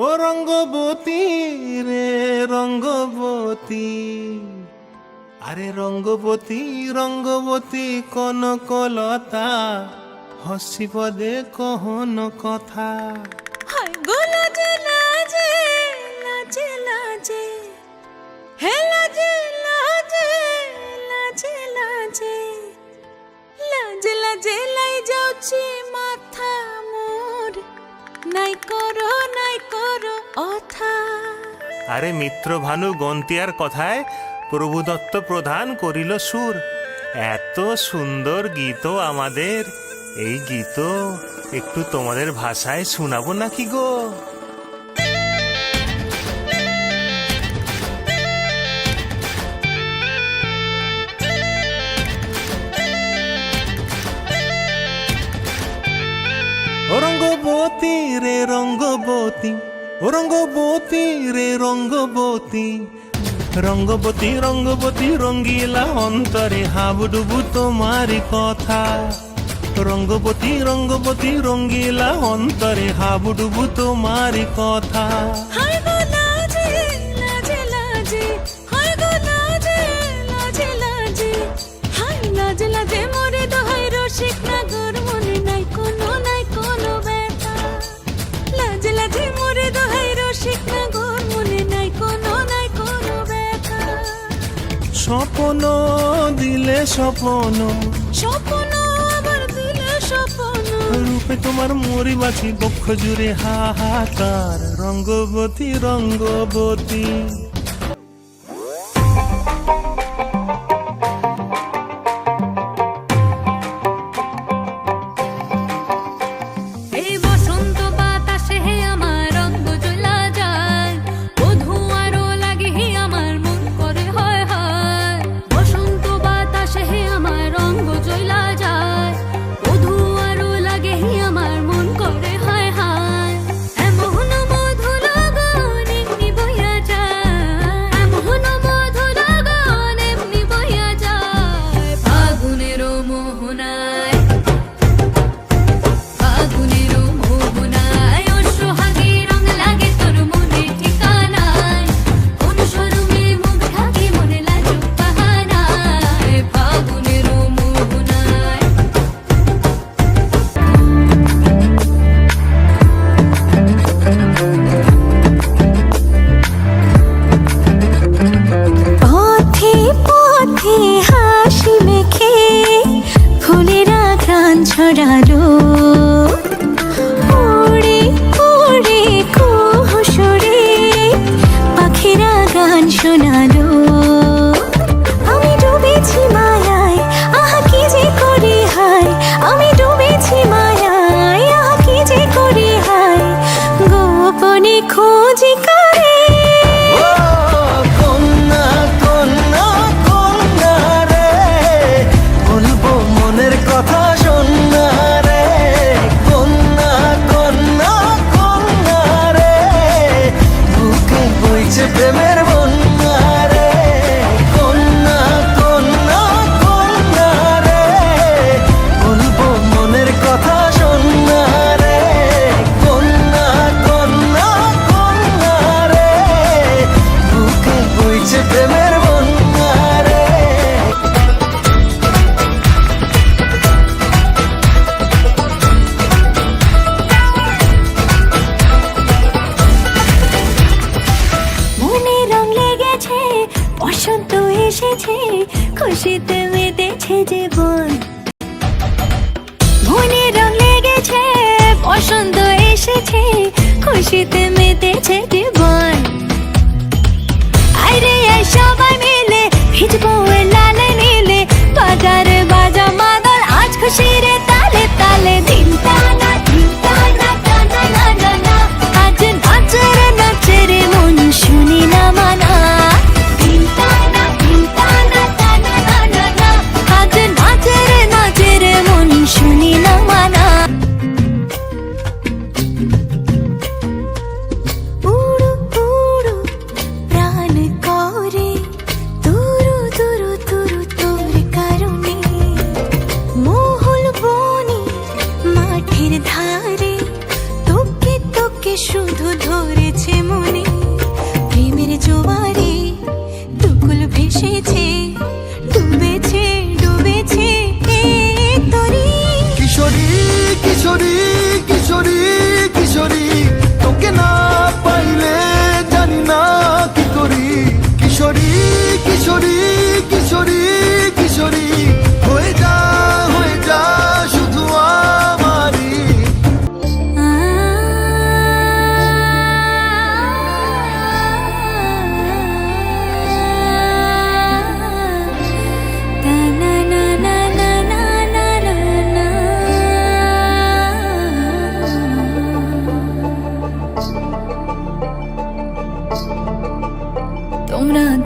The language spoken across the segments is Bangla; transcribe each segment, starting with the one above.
ও রঙ্গবতী রে রঙ্গবতী, আরে রঙ্গবতী রঙ্গবতী কনকলতা, হসিব দে কহন কথা। হায় গো লাজে লাজে লাজে লাজে, হে লাজে লাজে লাজে লাজে, লাজে লাজে লাই যাଉଛି মাথা মোর, নাই করো অথা। আরে মিত্র ভানু গন্তিয়ার কথায় প্রভুদত্ত প্রধান করিল সুর। এত সুন্দর গীত আমাদের, এই গীত একটু তোমাদের ভাষায় শোনাবো নাকি গো? ও রঙ্গবতী রে রঙ্গবতী, ও রঙ্গবতী রে রঙ্গবতী, রঙ্গবতী রঙ্গবতী রঙ্গিলা অন্তরে হাবুডুবু তোমারি কথা। রঙ্গবতী রঙ্গবতী রঙ্গিলা অন্তরে হাবুডুবু তোমারি কথা। হায় গো লাজে লাজে লাজে, হায় গো লাজে লাজে লাজে, হায় লাজে লাজে মোরে দোহাই রসিক নাগর, মনে নাই কোনো ব্যথা। লাজে লাজে মোরে দোহাই রসিক নাগর, মনে নাই কোনো ব্যথা। স্বপ্ন দিলে স্বপ্ন, স্বপ্ন আবার দিলে স্বপ্ন, রূপে তোমার মরি বাছি বক্ষ জুড়ে হাহাকার। রঙ্গবতী রঙ্গবতী, এই বসন্ত বাতাসে হে আমার রঙ্গ জ্বলা যায়, ও ধোঁয়ারও লাগে হে আমার মন করে হয় হয়। বসন্ত বাতাসে হে আমার রঙ্গ জ্বলা যায়, ও ধোঁয়ারও লাগে হে আমার মন করে হয় হয়। এমন মধু লগন এমনি বইয়া যায়, এমন মধু লগন এমনি বইয়া যায়। ফাগুনের মোহনায়, ফাগুনের মোহনায়, ও সোহাগে রং লাগে তোর মনে ঠিকানায়। কোন শরমে মুখ ঢাকি মনে লাজুক বাহানায়। ফাগুনের মোহনায়, পথে পথে হাসি মেখে ফুলেরা ঘ্রাণ ছড়ালো, উড়ে উড়ে কুহুসরে পাখিরা গান শোনালো। আমি ডুবেছি মায়ায়, আহা কি যে করি হায়, আমি ডুবেছি মায়ায়, আহা কি যে করি হায়। গোপনে খোঁজি করে ও কন্যা কন্যা কন্যা রে, বলবো মনের কথা শোনা রে। কন্যা কন্যা কন্যা রে, বুকে বইছে প্রেমের বন্যা রে। কন্যা কন্যা কন্যা রে, বলবো মনের কথা শোনা রে। কন্যা কন্যা কন্যা রে, বুকে বইছে প্রেমের বন্যা রে। মনে রং লেগেছে, বসন্ত এসেছে, খুশিতে মেতেছে জীবন। মনে রং লেগেছে, বসন্ত এসেছে, খুশিতে মেতেছে জীবন। আরে এই সবাই মিলে ভিজবো এ লালে নীলে, বাজারে বাজা মাদল আজ খুশির তালে তালে। দিন টানা টানা না না না, আজ নাচে রে মন শুনি না মানা। দিন টানা টানা না না, আজ নাচে রে মন শুনি না মানা।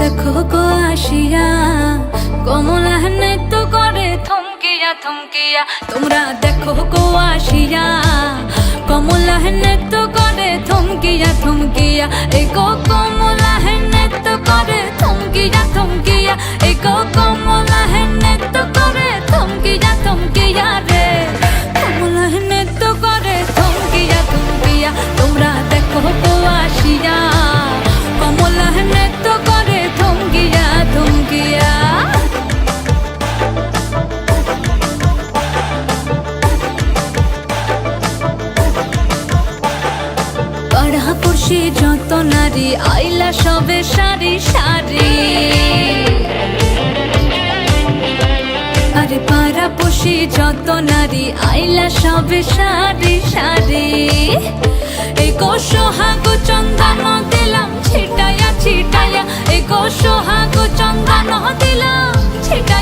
দেখো গো আসিয়া কমলা নৃত্য করে থমকিয়া থমকিয়া তোমরা দেখো গো আসিয়া কমলা নৃত্য করে থমকিয়া থমকিয়া এই গো কমলা নৃত্য করে থমকিয়া থমকিয়া এই গো কমলা নৃত্য করে থমকিয়া থমকিয়া রে কমলা নৃত্য করে থমকিয়া থমকিয়া তোমরা দেখো গো আসিয়া কমলা নৃত্য করে থমকিয়া থমকিয়া পাড়া পড়শি যত নারী আইলা সবে সারি সারি আরে পাড়া পড়শি যত নারী আইলা সবে সারি সারি এই গো সোহাগ চন্দন দিলাম ছিটায়া ছিটায়া এই গো সোহাগ চন্দন দিলাম ছিটায়া